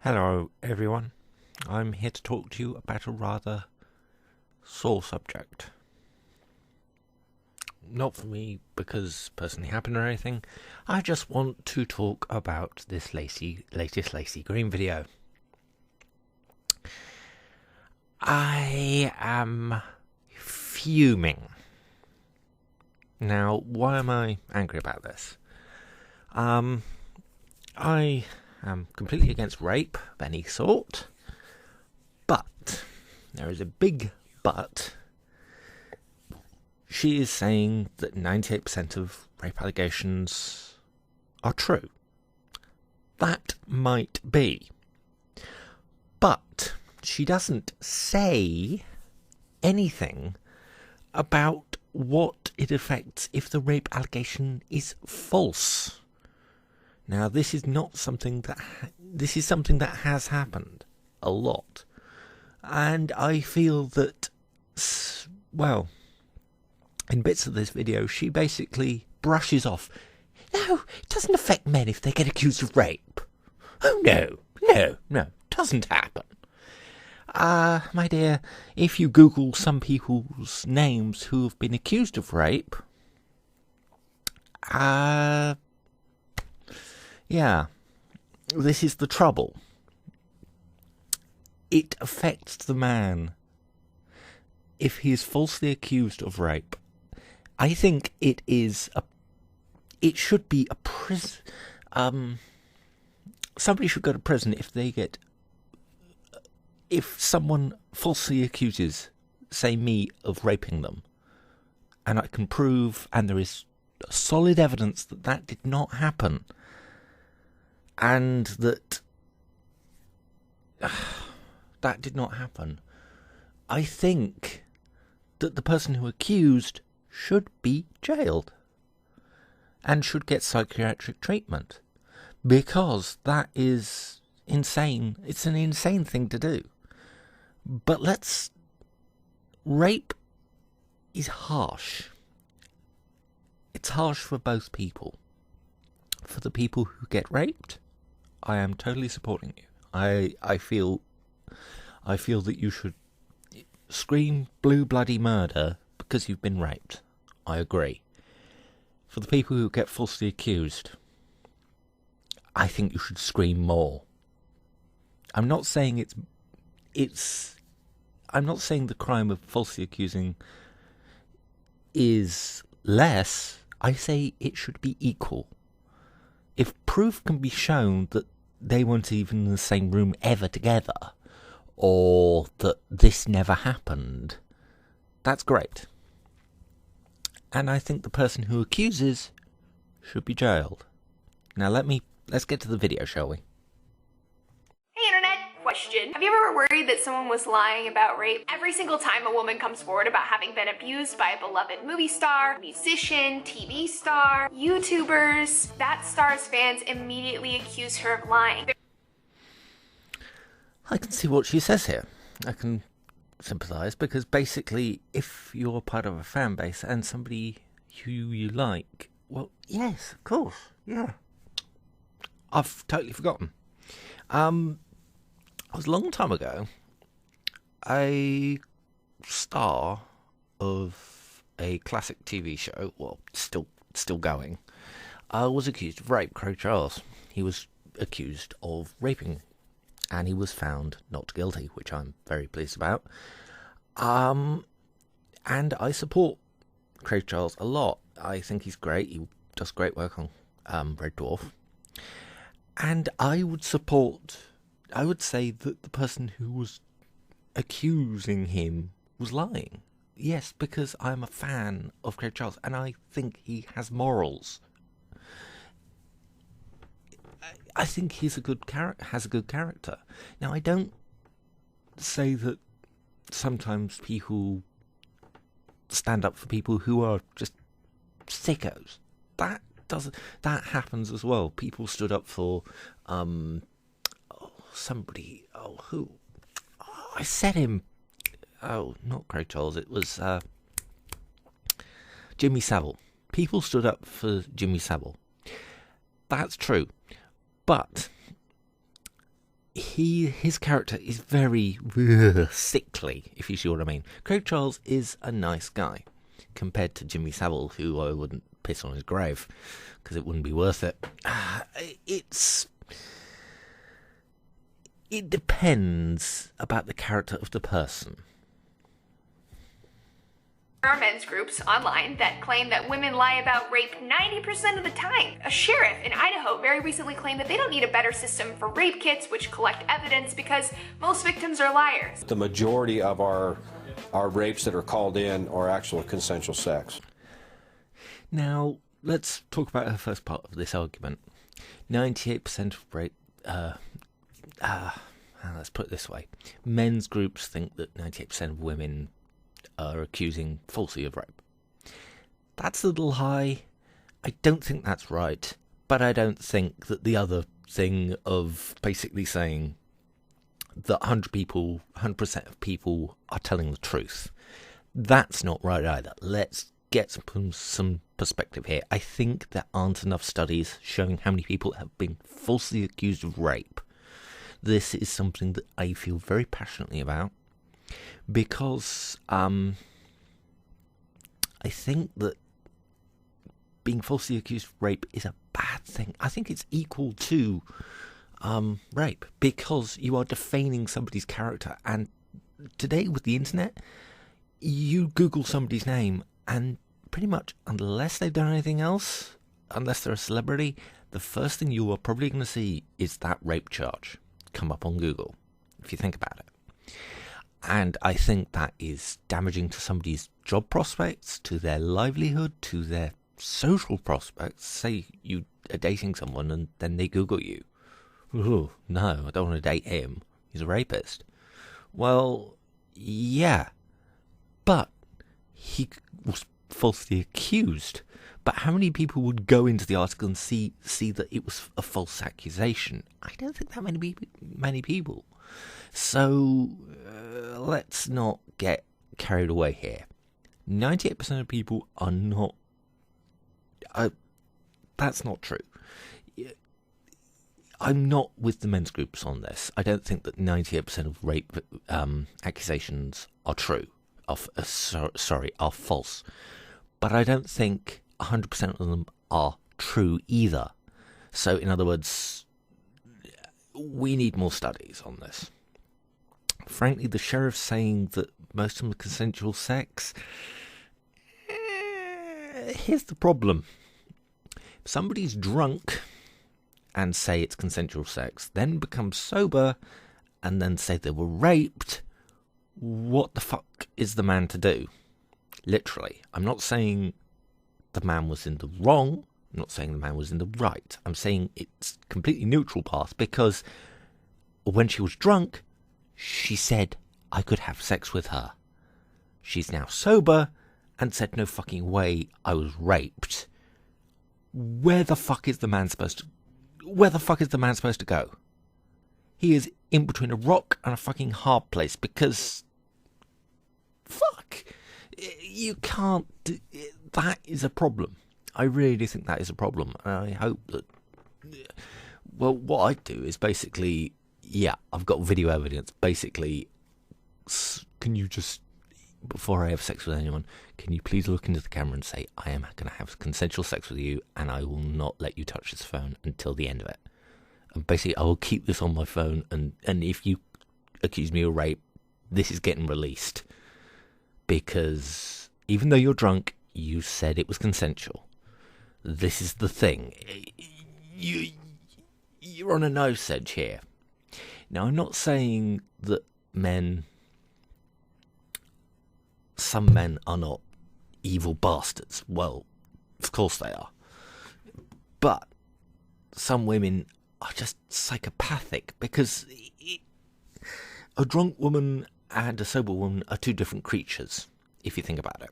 Hello everyone, I'm here to talk to you about a rather sore subject. Not for me because personally happened or anything, I just want to talk about this latest Laci Green video. I am fuming. Now, why am I angry about this? I am completely against rape of any sort, but there is a big but. She is saying that 98% of rape allegations are true. That might be, but she doesn't say anything about what it affects if the rape allegation is false. Now, this is something that has happened a lot, and I feel that, well, in bits of this video, she basically brushes off. No, it doesn't affect men if they get accused of rape. Oh no, doesn't happen. My dear, if you Google some people's names who have been accused of rape, yeah, this is the trouble. It affects the man if he is falsely accused of rape. I think it should be a prison. Somebody should go to prison if someone falsely accuses, say me, of raping them, and I can prove, and there is solid evidence that did not happen, and that did not happen, I think that the person who accused should be jailed and should get psychiatric treatment, because that is insane. It's an insane thing to do. But rape is harsh. It's harsh for both people. For the people who get raped, I am totally supporting you. I feel that you should scream blue bloody murder because you've been raped. I agree. For the people who get falsely accused, I think you should scream more. I'm not saying I'm not saying the crime of falsely accusing is less. I say it should be equal. If proof can be shown that they weren't even in the same room ever together, or that this never happened, that's great. And I think the person who accuses should be jailed. Now let's get to the video, shall we? Hey internet, question. Have you ever worried that someone was lying about rape? Every single time a woman comes forward about having been abused by a beloved movie star, musician, TV star, YouTubers, that star's fans immediately accuse her of lying. I can see what she says here. I can sympathise, because basically, if you're part of a fan base and somebody who you like, well, yes, of course, yeah. I've totally forgotten. It was a long time ago, a star of a classic TV show, well, still going, was accused of rape. Craig Charles. He was accused of raping, and he was found not guilty, which I'm very pleased about. And I support Craig Charles a lot. I think he's great. He does great work on Red Dwarf. And I would say that the person who was accusing him was lying. Yes, because I'm a fan of Craig Charles, and I think he has morals. I think he's has a good character. Now, I don't say that sometimes people stand up for people who are just sickos. That happens as well. People stood up for somebody. Who? I said him. Not Craig Charles. It was Jimmy Savile. People stood up for Jimmy Savile. That's true. But his character is very sickly, if you see what I mean. Craig Charles is a nice guy compared to Jimmy Savile, who I wouldn't piss on his grave because it wouldn't be worth it. It depends about the character of the person. There are men's groups online that claim that women lie about rape 90% of the time. A sheriff in Idaho very recently claimed that they don't need a better system for rape kits which collect evidence because most victims are liars. The majority of our rapes that are called in are actual consensual sex. Now, let's talk about the first part of this argument. 98% of rape... let's put it this way. Men's groups think that 98% of women are accusing falsely of rape. That's a little high. I don't think that's right, but I don't think that the other thing of basically saying that 100% of people are telling the truth, that's not right either. Let's get some perspective here. I think there aren't enough studies showing how many people have been falsely accused of rape. This is something that I feel very passionately about, because I think that being falsely accused of rape is a bad thing. I think it's equal to rape, because you are defaming somebody's character. And today with the internet, you Google somebody's name and pretty much, unless they've done anything else, unless they're a celebrity, the first thing you are probably going to see is that rape charge come up on Google, if you think about it. And I think that is damaging to somebody's job prospects, to their livelihood, to their social prospects. Say you are dating someone and then they Google you. Oh, no, I don't want to date him. He's a rapist. Well, yeah, but he was falsely accused. But how many people would go into the article and see that it was a false accusation? I don't think that many people. So let's not get carried away here. 98% of people are not... that's not true. I'm not with the men's groups on this. I don't think that 98% of rape accusations are true. Are false. But I don't think 100% of them are true either. So, in other words, we need more studies on this. Frankly, the sheriff saying that most of them are consensual sex, here's the problem. If somebody's drunk and say it's consensual sex, then become sober and then say they were raped, what the fuck is the man to do? Literally. I'm not saying the man was in the wrong. I'm not saying the man was in the right. I'm saying it's completely neutral path, because when she was drunk, she said I could have sex with her. She's now sober and said no fucking way, I was raped. Where the fuck is the man supposed to go? He is in between a rock and a fucking hard place, because fuck, you can't do, that is a problem. I really think that is a problem. And I hope that, well, what I do is basically, yeah, I've got video evidence. Basically, can you just, before I have sex with anyone, can you please look into the camera and say, I am going to have consensual sex with you, and I will not let you touch this phone until the end of it. And basically, I will keep this on my phone, and if you accuse me of rape, this is getting released. Because even though you're drunk, you said it was consensual. This is the thing. You're on a knife's edge here. Now, I'm not saying that some men are not evil bastards. Well, of course they are. But some women are just psychopathic, because a drunk woman and a sober woman are two different creatures, if you think about it.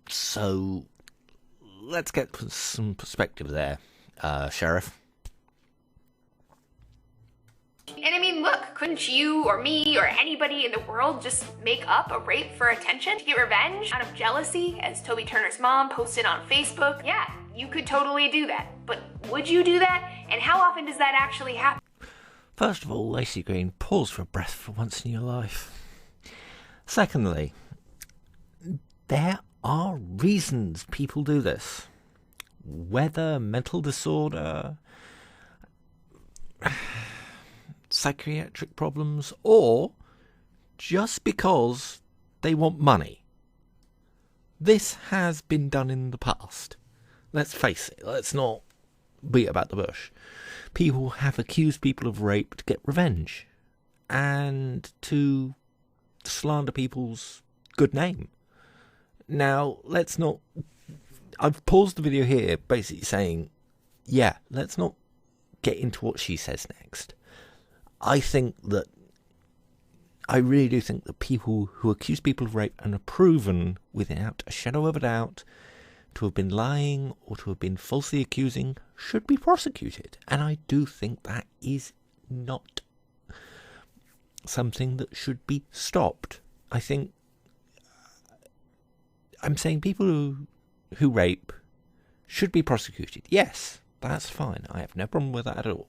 So let's get some perspective there, Sheriff. And I mean, look, couldn't you or me or anybody in the world just make up a rape for attention, to get revenge out of jealousy, as Toby Turner's mom posted on Facebook? Yeah, you could totally do that. But would you do that? And how often does that actually happen? First of all, Laci Green, pause for a breath for once in your life. Secondly, there are reasons people do this. Whether mental disorder, psychiatric problems, or just because they want money. This has been done in the past. Let's face it, let's not beat about the bush. People have accused people of rape to get revenge and to slander people's good name. Now, let's not... I've paused the video here basically saying, yeah, let's not get into what she says next. I really do think that people who accuse people of rape and are proven without a shadow of a doubt to have been lying or to have been falsely accusing should be prosecuted. And I do think that is not something that should be stopped. I think I'm saying people who rape should be prosecuted. Yes, that's fine. I have no problem with that at all.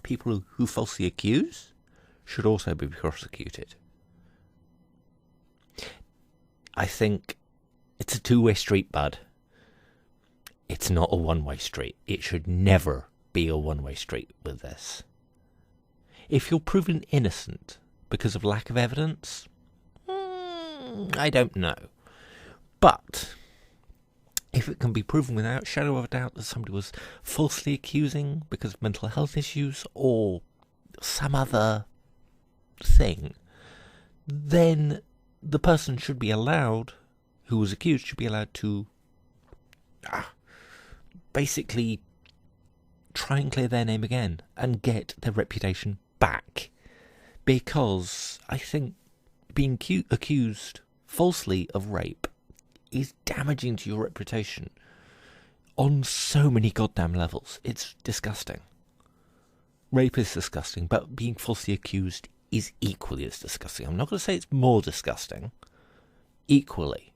People who falsely accuse should also be prosecuted. I think it's a two-way street, bud. It's not a one-way street. It should never be a one-way street with this. If you're proven innocent because of lack of evidence, I don't know. But if it can be proven without shadow of a doubt that somebody was falsely accusing because of mental health issues or some other thing, then the person should be allowed, who was accused, should be allowed to basically try and clear their name again and get their reputation back. Because I think being accused falsely of rape is damaging to your reputation on so many goddamn levels. It's disgusting. Rape is disgusting, but being falsely accused is equally as disgusting. I'm not going to say it's more disgusting. Equally.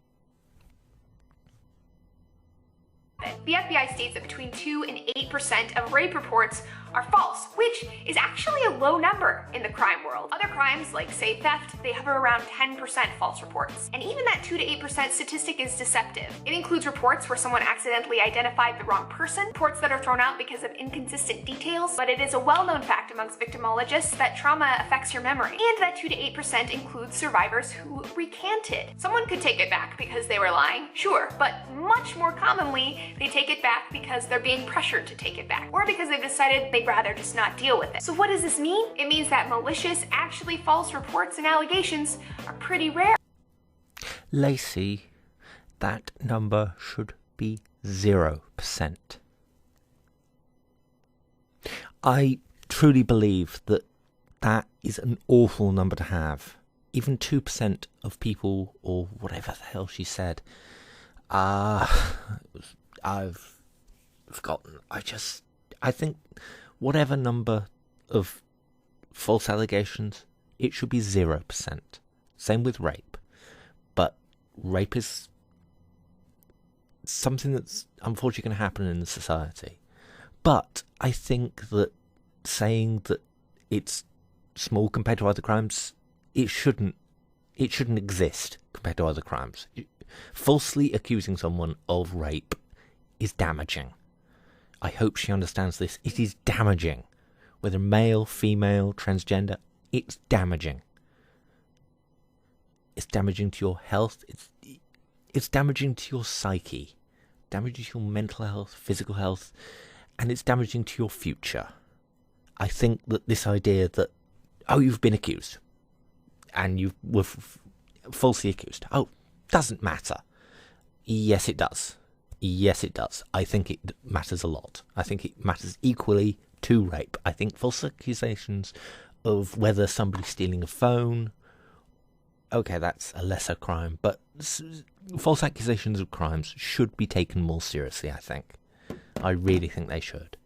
The FBI states that between 2 and 8% of rape reports are false, which is actually a low number in the crime world. Other crimes, like say theft, they hover around 10% false reports. And even that 2 to 8% statistic is deceptive. It includes reports where someone accidentally identified the wrong person, reports that are thrown out because of inconsistent details, but it is a well-known fact amongst victimologists that trauma affects your memory. And that 2 to 8% includes survivors who recanted. Someone could take it back because they were lying, sure, but much more commonly, they take it back because they're being pressured to take it back, or because they've decided they'd rather just not deal with it. So what does this mean? It means that malicious, actually false reports and allegations are pretty rare. Laci, that number should be 0%. I truly believe that that is an awful number to have. Even 2% of people, or whatever the hell she said, I've forgotten. I think whatever number of false allegations, it should be 0%. Same with rape. But rape is something that's unfortunately going to happen in society. But I think that saying that it's small compared to other crimes, it shouldn't exist compared to other crimes. Falsely accusing someone of rape is damaging. I hope she understands this. It is damaging. Whether male, female, transgender, it's damaging. It's damaging to your health. It's damaging to your psyche. Damaging to your mental health, physical health, and it's damaging to your future. I think that this idea that, oh, you've been accused, and you were falsely accused. Oh, doesn't matter. Yes, it does. Yes, it does. I think it matters a lot. I think it matters equally to rape. I think false accusations of whether somebody's stealing a phone, okay, that's a lesser crime, but false accusations of crimes should be taken more seriously, I think. I really think they should.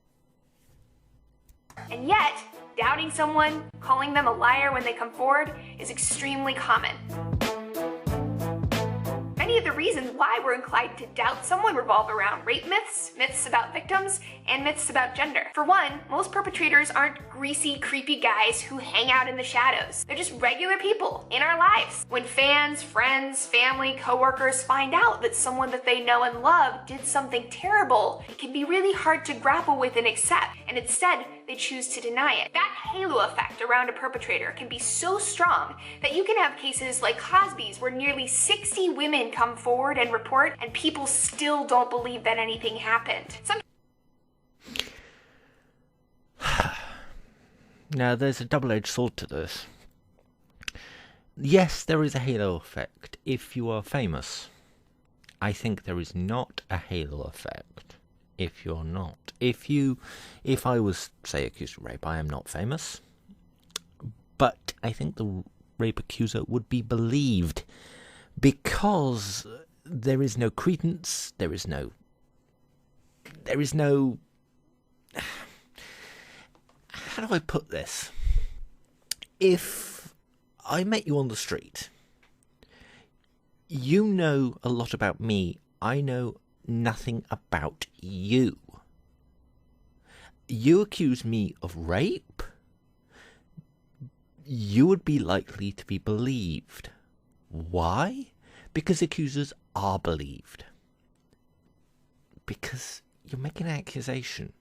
And yet, doubting someone, calling them a liar when they come forward, is extremely common. Many many of the reasons why we're inclined to doubt someone revolve around rape myths, myths about victims, and myths about gender. For one, most perpetrators aren't greasy, creepy guys who hang out in the shadows. They're just regular people in our lives. When fans, friends, family, coworkers find out that someone that they know and love did something terrible, it can be really hard to grapple with and accept, and instead, they choose to deny it. That halo effect around a perpetrator can be so strong that you can have cases like Cosby's where nearly 60 women come forward and report, and people still don't believe that anything happened. Now, there's a double-edged sword to this. Yes, there is a halo effect if you are famous. I think there is not a halo effect if you're not. If I was, say, accused of rape, I am not famous. But I think the rape accuser would be believed because there is no credence, there is no... How do I put this? If I met you on the street, you know a lot about me, I know nothing about you. You accuse me of rape, you would be likely to be believed. Why? Because accusers are believed. Because you're making an accusation.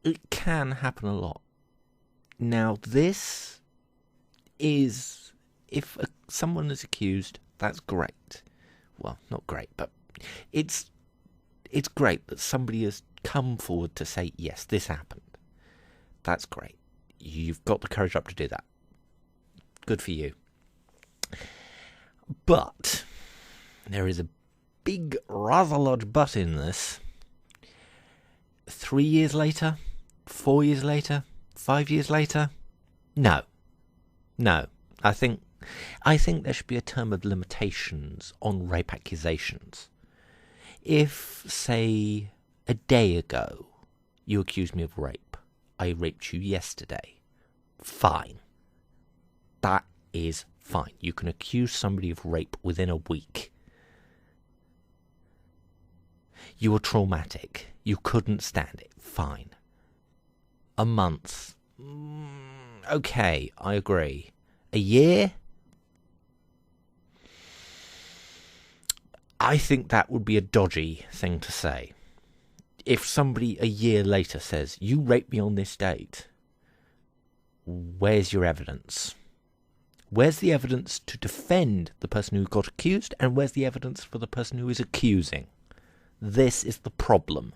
It can happen a lot. Now, this is... If someone is accused, that's great. Well, not great, but it's great that somebody has come forward to say, yes, this happened. That's great. You've got the courage up to do that. Good for you. But there is a big, rather large but in this. 3 years later? 4 years later? 5 years later? No. I think there should be a term of limitations on rape accusations. If, say, a day ago you accused me of rape, I raped you yesterday, fine. That is fine. You can accuse somebody of rape within a week. You were traumatic. You couldn't stand it. Fine. A month. Okay, I agree. A year? I think that would be a dodgy thing to say. If somebody a year later says, you raped me on this date, where's your evidence? Where's the evidence to defend the person who got accused, and where's the evidence for the person who is accusing? This is the problem.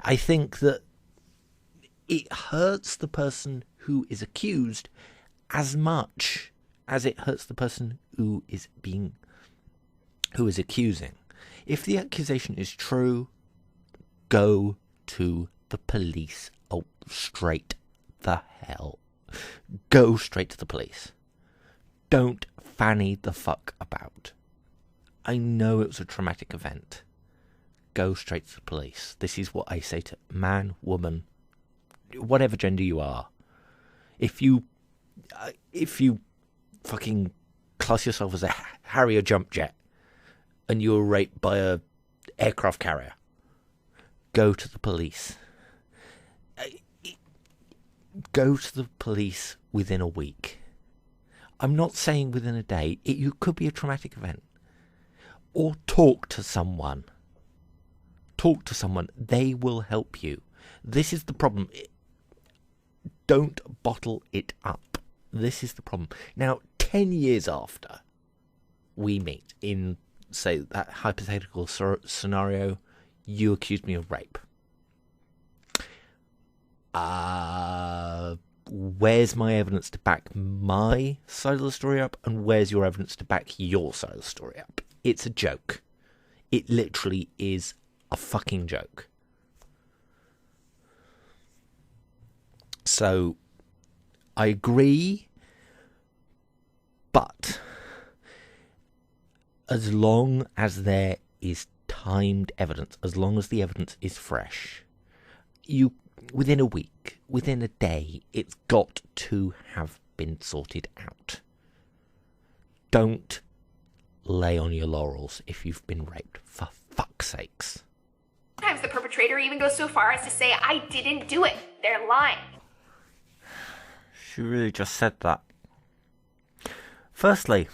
I think that it hurts the person who is accused as much as it hurts the person who is accusing. If the accusation is true, go to the police. Oh, straight the hell. Go straight to the police. Don't fanny the fuck about. I know it was a traumatic event. Go straight to the police. This is what I say to man, woman, whatever gender you are. If you fucking class yourself as a Harrier jump jet and you were raped by a aircraft carrier, go to the police. Go to the police within a week. I'm not saying within a day. You could be a traumatic event. Or talk to someone. Talk to someone. They will help you. This is the problem. Don't bottle it up. This is the problem. Now, 10 years after we meet in, say, that hypothetical scenario, you accused me of rape. Where's my evidence to back my side of the story up, and where's your evidence to back your side of the story up? It's a joke. It literally is a fucking joke. So, I agree, but as long as there is timed evidence, as long as the evidence is fresh, within a week, within a day, it's got to have been sorted out. don't lay on your laurels if you've been raped, for fuck's sakes. Sometimes the perpetrator even goes so far as to say, I didn't do it. They're lying. She really just said that. Firstly,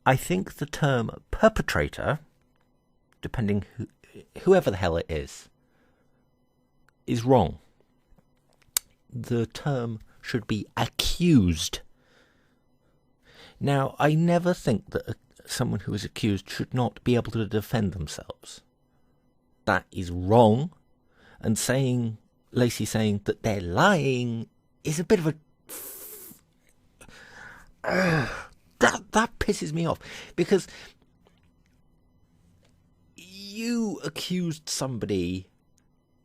I think the term perpetrator, depending whoever the hell it is wrong. The term should be accused. Now, I never think that someone who is accused should not be able to defend themselves. That is wrong, and Laci saying that they're lying is a bit of a... that pisses me off, because you accused somebody,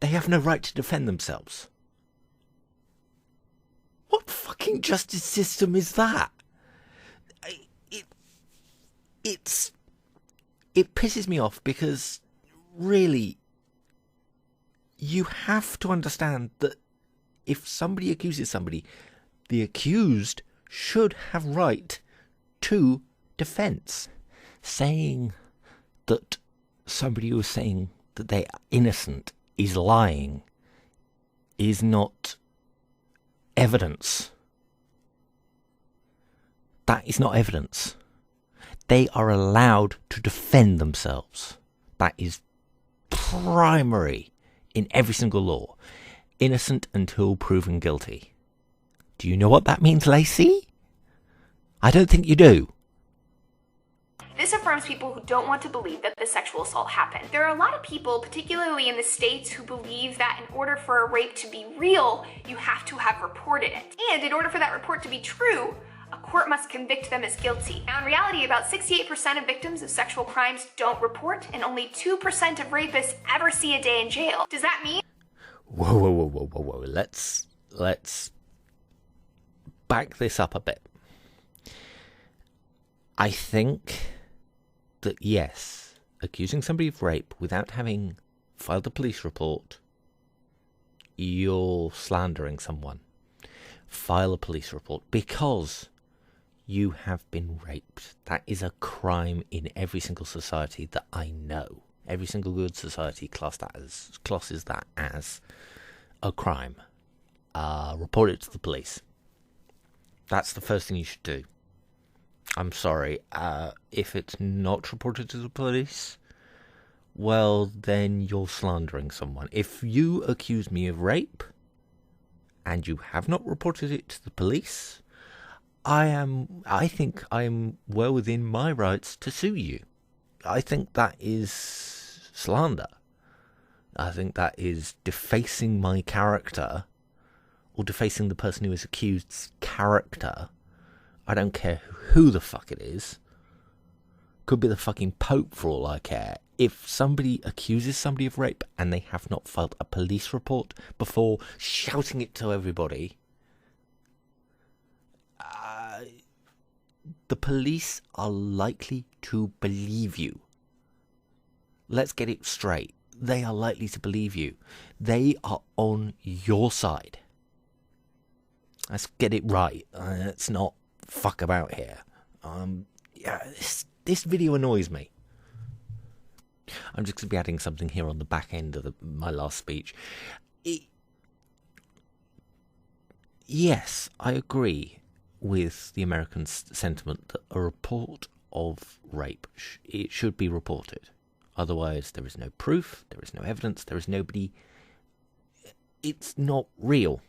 they have no right to defend themselves. What fucking justice system is that? It pisses me off, because really, you have to understand that if somebody accuses somebody, the accused should have right to defence. Saying that somebody who is saying that they are innocent is lying is not evidence. That is not evidence. They are allowed to defend themselves. That is primary in every single law. Innocent until proven guilty. Do you know what that means, Laci? I don't think you do. This affirms people who don't want to believe that the sexual assault happened. There are a lot of people, particularly in the States, who believe that in order for a rape to be real, you have to have reported it. And in order for that report to be true, a court must convict them as guilty. Now, in reality, about 68% of victims of sexual crimes don't report, and only 2% of rapists ever see a day in jail. Does that mean... Whoa. Let's back this up a bit. I think that, yes, accusing somebody of rape without having filed a police report, you're slandering someone. File a police report because you have been raped. That is a crime in every single society that I know. Every single good society classes that as a crime. Report it to the police. That's the first thing you should do. I'm sorry, if it's not reported to the police, well, then you're slandering someone. If you accuse me of rape, and you have not reported it to the police, I think I am well within my rights to sue you. I think that is slander. I think that is defacing my character, or defacing the person who is accused's character. I don't care who the fuck it is. Could be the fucking Pope for all I care. If somebody accuses somebody of rape and they have not filed a police report before shouting it to everybody, the police are likely to believe you. Let's get it straight. They are likely to believe you. They are on your side. Let's get it right. Let's not fuck about here. This video annoys me. I'm just going to be adding something here on the back end of my last speech. Yes, I agree with the American sentiment that a report of rape, it should be reported. Otherwise, there is no proof, there is no evidence, there is nobody... It's not real.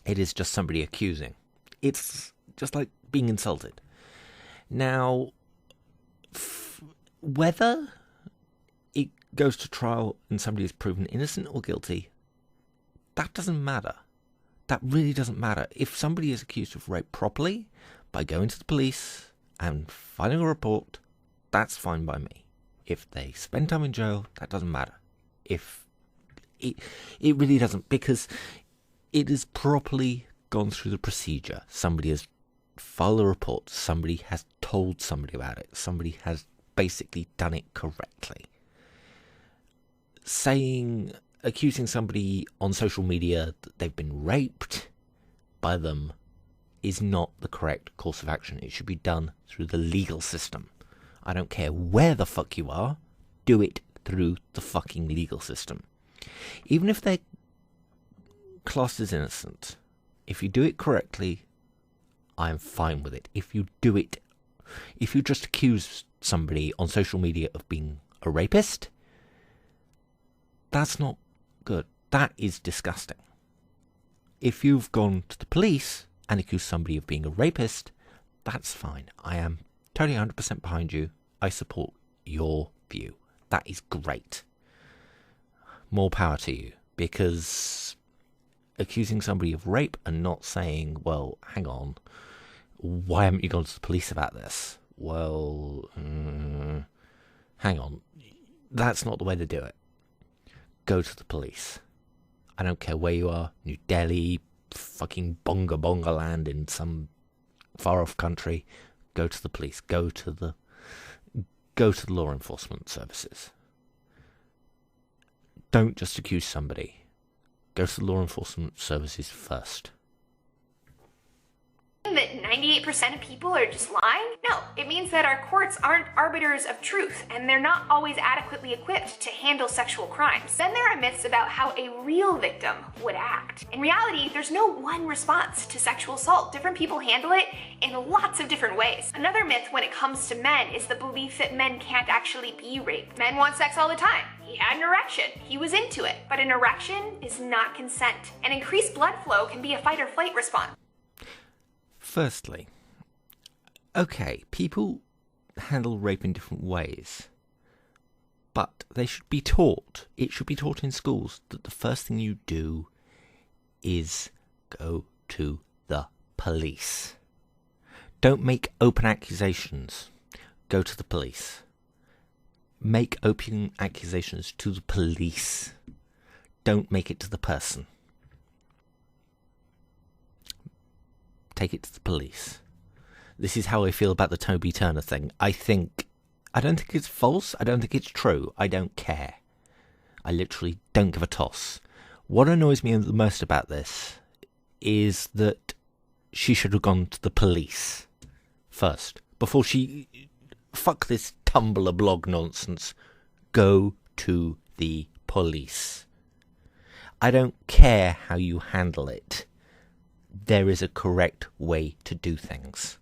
It is just somebody accusing. It's just like being insulted. Now, whether it goes to trial and somebody is proven innocent or guilty, that doesn't matter. That really doesn't matter. If somebody is accused of rape properly, by going to the police and filing a report, that's fine by me. If they spend time in jail, that doesn't matter. If it really doesn't, because it is properly gone through the procedure. Somebody has filed a report. Somebody has told somebody about it. Somebody has basically done it correctly. Accusing somebody on social media that they've been raped by them is not the correct course of action. It should be done through the legal system. I don't care where the fuck you are, do it through the fucking legal system. Even if they're classed as innocent, if you do it correctly, I'm fine with it. If you just accuse somebody on social media of being a rapist, that's not good. That is disgusting. If you've gone to the police and accused somebody of being a rapist, that's fine. I am totally 100% behind you. I support your view. That is great. More power to you. Because accusing somebody of rape and not saying, well, hang on, why haven't you gone to the police about this? Well, hang on. That's not the way to do it. Go to the police. I don't care where you are, New Delhi, fucking bonga land in some far off country. Go to the police. Go to the law enforcement services. Don't just accuse somebody. Go to the law enforcement services first. That 98% of people are just lying? No, it means that our courts aren't arbiters of truth, and they're not always adequately equipped to handle sexual crimes. Then there are myths about how a real victim would act. In reality, there's no one response to sexual assault. Different people handle it in lots of different ways. Another myth when it comes to men is the belief that men can't actually be raped. Men want sex all the time. He had an erection. He was into it. But an erection is not consent. And increased blood flow can be a fight or flight response. Firstly, okay, people handle rape in different ways, but they should be taught, it should be taught in schools, that the first thing you do is go to the police. Don't make open accusations. Go to the police. Make open accusations to the police. Don't make it to the person. Take it to the police. This is how I feel about the Toby Turner thing. I don't think it's false. I don't think it's true. I don't care. I literally don't give a toss. What annoys me the most about this is that she should have gone to the police first. Before she... Fuck this Tumblr blog nonsense. Go to the police. I don't care how you handle it. There is a correct way to do things.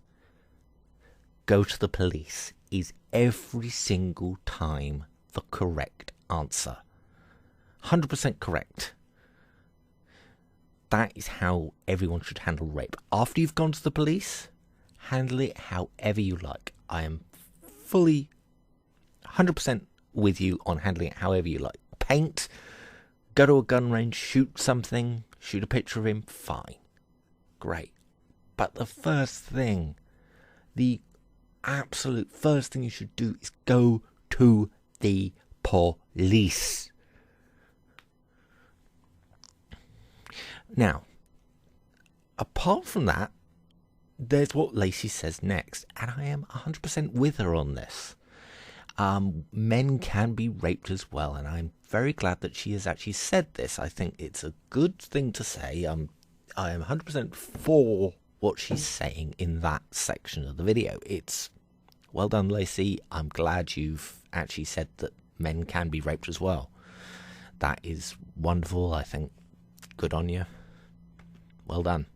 Go to the police is every single time the correct answer. 100% correct. That is how everyone should handle rape. After you've gone to the police, handle it however you like. I am fully 100% with you on handling it however you like. Paint, go to a gun range, shoot something, shoot a picture of him, fine. Great. But the first thing, the absolute first thing you should do is go to the police. Now, apart from that, there's what Laci says next, and I am 100% with her on this. Men can be raped as well, and I'm very glad that she has actually said this. I think it's a good thing to say. I am 100% for what she's saying in that section of the video. It's well done, Laci. I'm glad you've actually said that men can be raped as well. That is wonderful. I think good on you. Well done.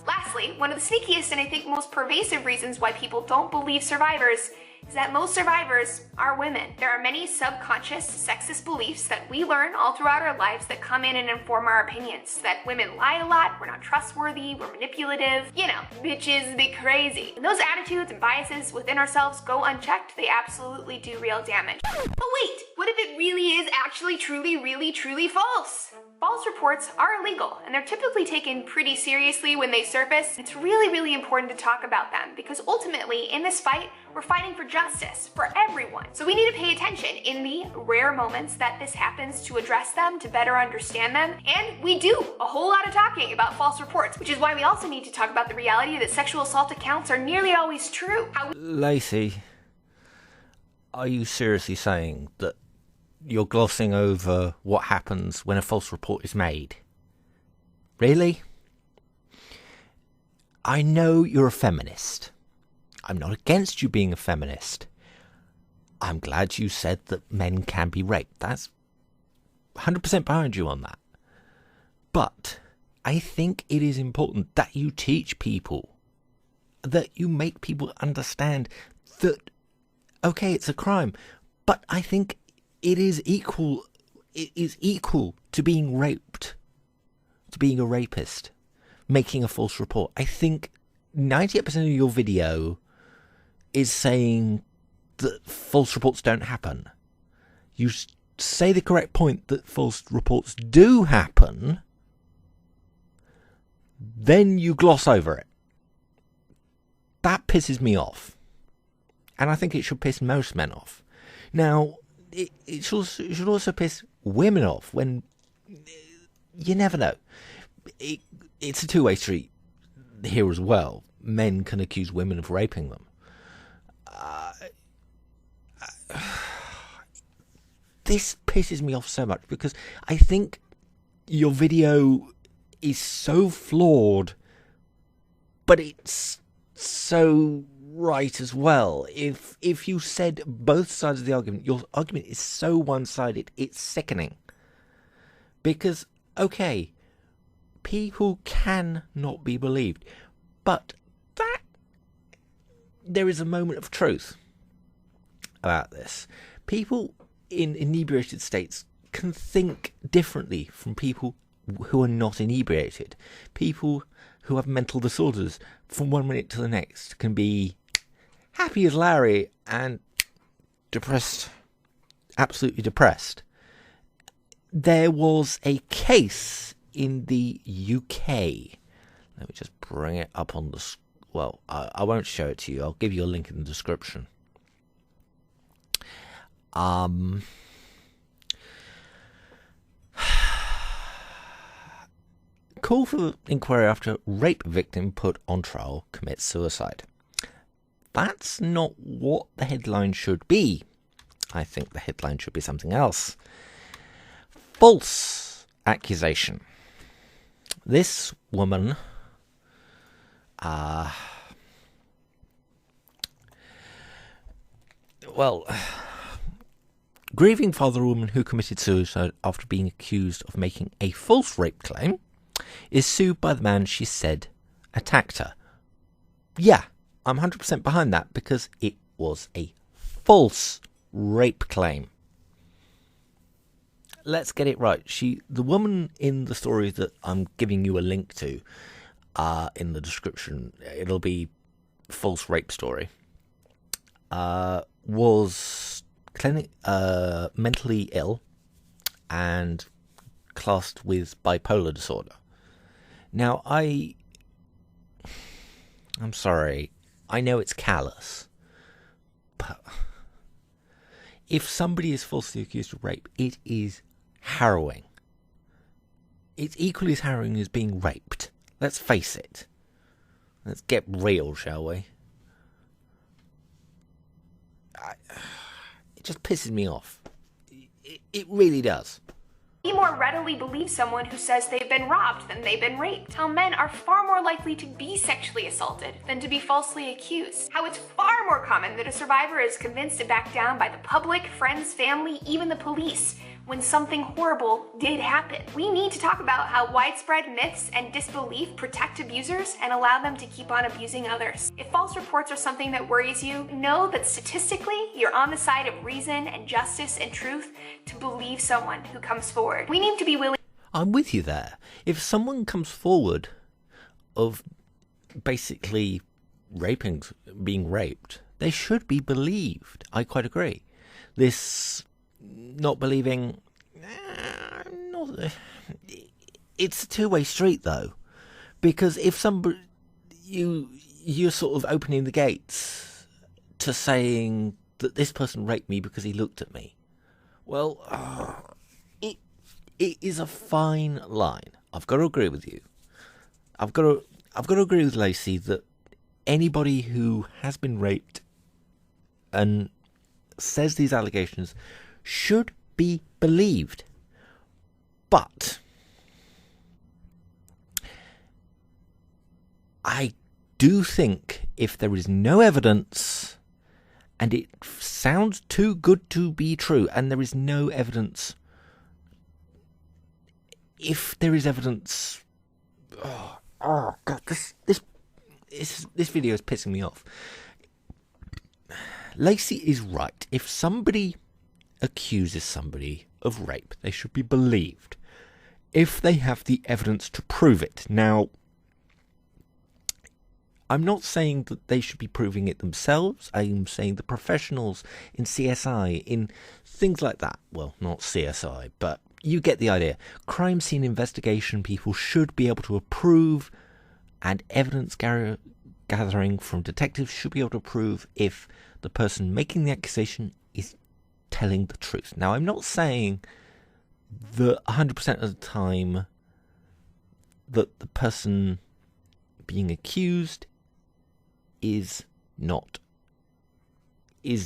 Lastly, one of the sneakiest and I think most pervasive reasons why people don't believe survivors is that most survivors are women. There are many subconscious sexist beliefs that we learn all throughout our lives that come in and inform our opinions. That women lie a lot, we're not trustworthy, we're manipulative, you know, bitches be crazy. When those attitudes and biases within ourselves go unchecked, they absolutely do real damage. But wait, what if it really is actually truly, really, truly false? False reports are illegal, and they're typically taken pretty seriously when they surface. It's really, really important to talk about them, because ultimately, in this fight, we're fighting for justice for everyone. So we need to pay attention in the rare moments that this happens to address them, to better understand them, and we do a whole lot of talking about false reports, which is why we also need to talk about the reality that sexual assault accounts are nearly always true. Laci, are you seriously saying that you're glossing over what happens when a false report is made? Really? I know you're a feminist. I'm not against you being a feminist. I'm glad you said that men can be raped. That's 100% behind you on that. But I think it is important that you teach people, that you make people understand that, okay, it's a crime, but I think it is equal to being raped, to being a rapist, making a false report. I think 98% of your video is saying that false reports don't happen. You say the correct point that false reports do happen, then you gloss over it. That pisses me off. And I think it should piss most men off. Now, it should also piss women off when you never know. It's a two-way street here as well. Men can accuse women of raping them. This pisses me off so much because I think your video is so flawed, but it's so right as well. If you said both sides of the argument, your argument is so one-sided, it's sickening. Because, okay, people cannot be believed, but that there is a moment of truth about this. People in inebriated states can think differently from people who are not inebriated. People who have mental disorders from one minute to the next can be happy as Larry and depressed, absolutely depressed. There was a case in the UK. Let me just bring it up on the... Well, I won't show it to you. I'll give you a link in the description. Call for inquiry after rape victim put on trial commits suicide. That's not what the headline should be. I think the headline should be something else. False accusation. This woman... grieving father of a woman who committed suicide after being accused of making a false rape claim is sued by the man she said attacked her. Yeah, I'm 100% behind that because it was a false rape claim. Let's get it right. The woman in the story that I'm giving you a link to in the description, it'll be false rape story, was mentally ill and classed with bipolar disorder. Now, I'm sorry, I know it's callous, but if somebody is falsely accused of rape, it is harrowing. It's equally as harrowing as being raped. Let's face it. Let's get real, shall we? It just pisses me off. It really does. We more readily believe someone who says they've been robbed than they've been raped. How men are far more likely to be sexually assaulted than to be falsely accused. How it's far more common that a survivor is convinced to back down by the public, friends, family, even the police when something horrible did happen. We need to talk about how widespread myths and disbelief protect abusers and allow them to keep on abusing others. If false reports are something that worries you, know that statistically, you're on the side of reason and justice and truth to believe someone who comes forward. We need to be willing... I'm with you there. If someone comes forward of basically being raped, they should be believed. I quite agree. This not believing, it's a two-way street though, because if somebody you're sort of opening the gates to saying that this person raped me because he looked at me, well, it is a fine line. I've got to agree with you. I've got to agree with Laci that anybody who has been raped and says these allegations should be believed. But I do think if there is no evidence and it sounds too good to be true, and there is no evidence, if there is evidence, oh God, this video is pissing me off. Laci is right. If somebody accuses somebody of rape, they should be believed if they have the evidence to prove it. Now, I'm not saying that they should be proving it themselves. I'm saying the professionals in CSI, in things like that. Well, not CSI, but you get the idea. Crime scene investigation people should be able to approve, and evidence gathering from detectives should be able to prove if the person making the accusation is telling the truth. Now, I'm not saying that 100% of the time that the person being accused is not a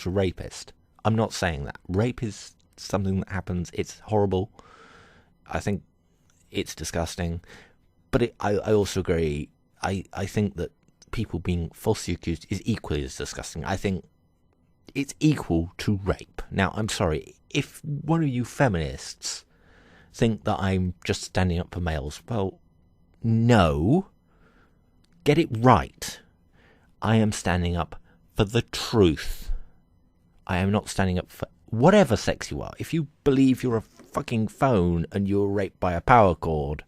rapist. I'm not saying that. Rape is something that happens. It's horrible. I think it's disgusting. But I also agree. I think that people being falsely accused is equally as disgusting. I think it's equal to rape. Now, I'm sorry. If one of you feminists think that I'm just standing up for males, well, no. Get it right. I am standing up for the truth. I am not standing up for whatever sex you are. If you believe you're a fucking phone and you're raped by a power cord,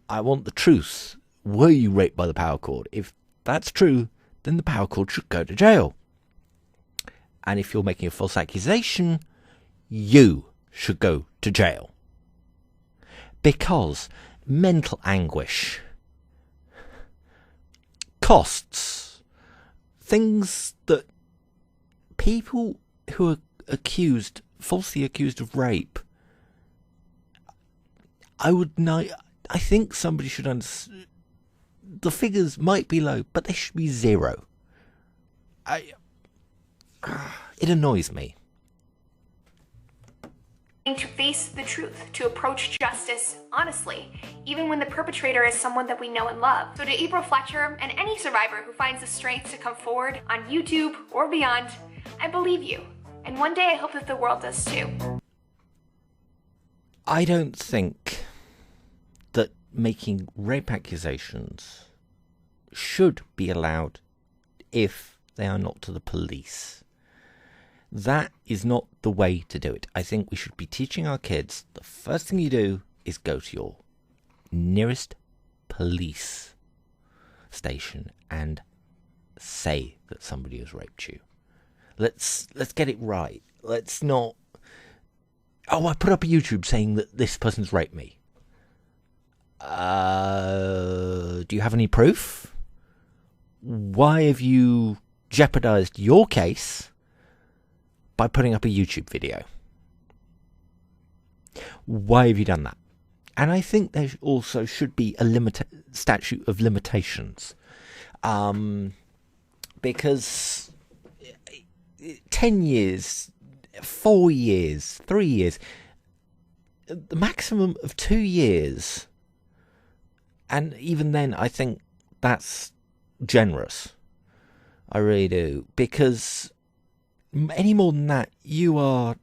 I want the truth. Were you raped by the power cord? If that's true, then the power cord should go to jail. And if you're making a false accusation, you should go to jail. Because mental anguish, costs, things that people who are falsely accused of rape, I think somebody should understand. The figures might be low, but they should be zero. It annoys me. To face the truth, to approach justice honestly, even when the perpetrator is someone that we know and love. So to April Fletcher and any survivor who finds the strength to come forward on YouTube or beyond, I believe you. And one day I hope that the world does too. I don't think that making rape accusations should be allowed if they are not to the police. That is not the way to do it. I think we should be teaching our kids the first thing you do is go to your nearest police station and say that somebody has raped you. Let's get it right. Let's not, I put up a YouTube saying that this person's raped me. Do you have any proof? Why have you jeopardized your case by putting up a YouTube video? Why have you done that? And I think there also should be a statute of limitations. Because 10 years, 4 years, 3 years, the maximum of 2 years. And even then, I think that's generous. I really do. Because any more than that, the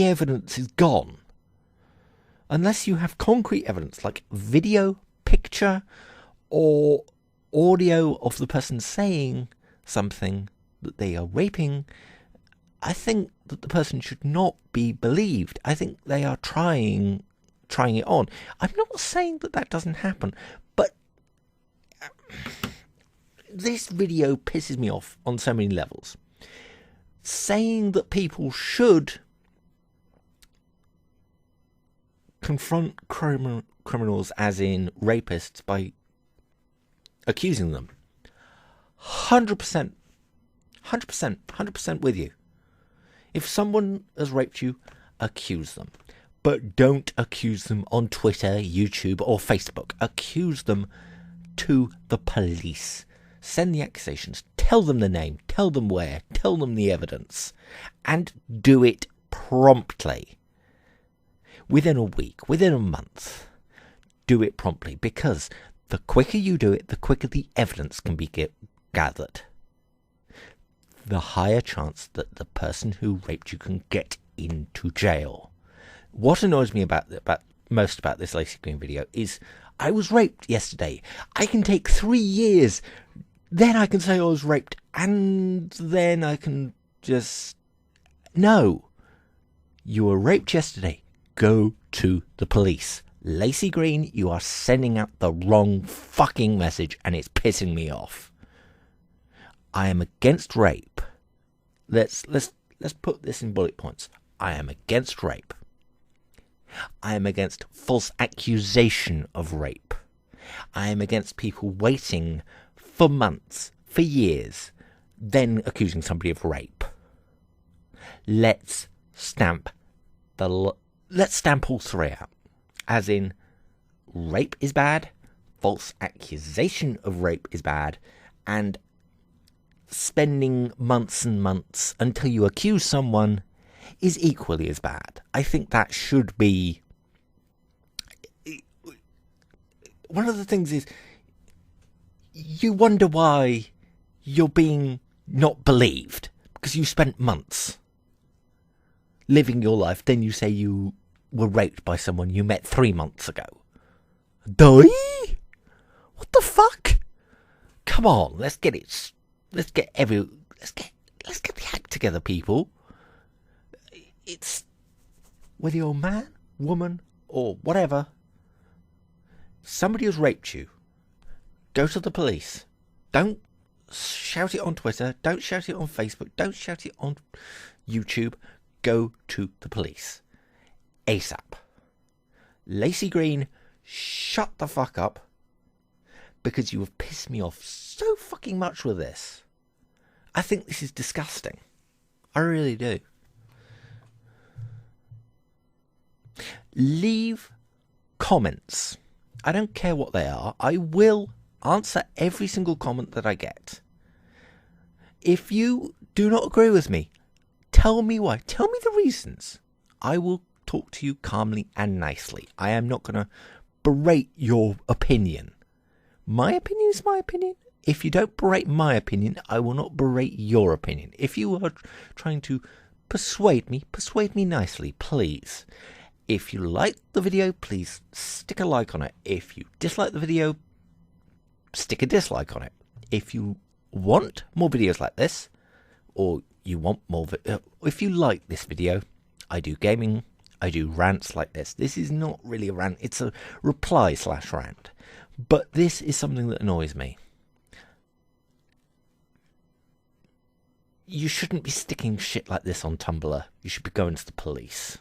evidence is gone. Unless you have concrete evidence, like video, picture, or audio of the person saying something that they are raping, I think that the person should not be believed. I think they are trying it on. I'm not saying that doesn't happen, but this video pisses me off on so many levels. Saying that people should confront criminals, as in rapists, by accusing them. 100% with you. If someone has raped you, accuse them. But don't accuse them on Twitter, YouTube, or Facebook. Accuse them to the police. Send the accusations. Tell them the name. Tell them where. Tell them the evidence. And do it promptly. Within a week. Within a month. do it promptly, because the quicker you do it, the quicker the evidence can be gathered. The higher chance that the person who raped you can get into jail. What annoys me most about this Laci Green video is, I was raped yesterday. I can take 3 years. Then I can say I was raped. And then I can just... No. You were raped yesterday. Go to the police. Laci Green, you are sending out the wrong fucking message, and it's pissing me off. I am against rape. Let's put this in bullet points. I am against rape. I am against false accusation of rape. I am against people waiting for months, for years, then accusing somebody of rape. Let's stamp all three out. As in, rape is bad, false accusation of rape is bad, and spending months and months until you accuse someone is equally as bad. I think that should be... One of the things is, you wonder why you're being not believed, because you spent months living your life, then you say you were raped by someone you met 3 months ago. Die? What the fuck? Come on, let's get the act together, people. It's whether you're a man, woman, or whatever. Somebody has raped you. Go to the police. Don't shout it on Twitter. Don't shout it on Facebook. Don't shout it on YouTube. Go to the police. ASAP. Laci Green, shut the fuck up. Because you have pissed me off so fucking much with this. I think this is disgusting. I really do. Leave comments. I don't care what they are. I will answer every single comment that I get. If you do not agree with me, tell me why. Tell me the reasons. I will talk to you calmly and nicely. I am not going to berate your opinion. My opinion is my opinion. If you don't berate my opinion, I will not berate your opinion. If you are trying to persuade me nicely, please. If you like the video, please stick a like on it. If you dislike the video, stick a dislike on it. If you want more videos like this, or you want more, if you like this video, I do gaming, I do rants like this. This is not really a rant, it's a reply/rant. But this is something that annoys me. You shouldn't be sticking shit like this on Tumblr. You should be going to the police.